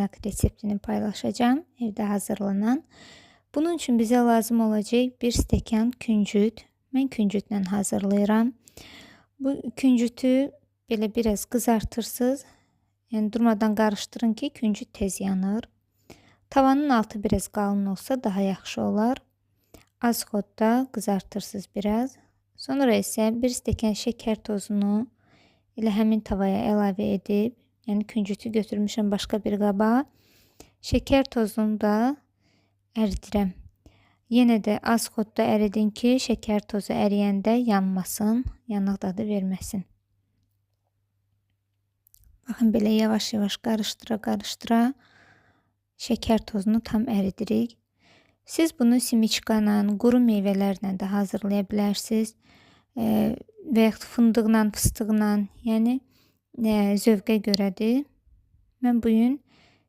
qaynak reseptini paylaşacağım, evdə hazırlanan. Bunun üçün bizə lazım olacaq 1 stəkan küncüt. Mən küncütlə hazırlayıram. Bu küncütü belə biraz qızartırsınız. Yəni durmadan qarışdırın ki, küncüt tez yanır. Tavanın altı biraz qalın olsa daha yaxşı olar. Az xodda qızartırsınız biraz. Sonra isə 1 stəkan şəkər tozunu elə həmin tavaya əlavə edib, yəni küncütü götürmüşəm başqa bir qaba. Şəkər tozunu da əridirəm. Yenə də az xodda əridin ki, şəkər tozu əriyəndə yanmasın, yanıq dadı verməsin. Baxın, belə yavaş-yavaş qarışdıra-qarışdıra şəkər tozunu tam əridirik. Siz bunu simiçkayla, quru meyvələrlə də hazırlaya bilərsiniz. Və yaxud fındıqla, fıstıqla, yəni zövqə görədir. Mən bugün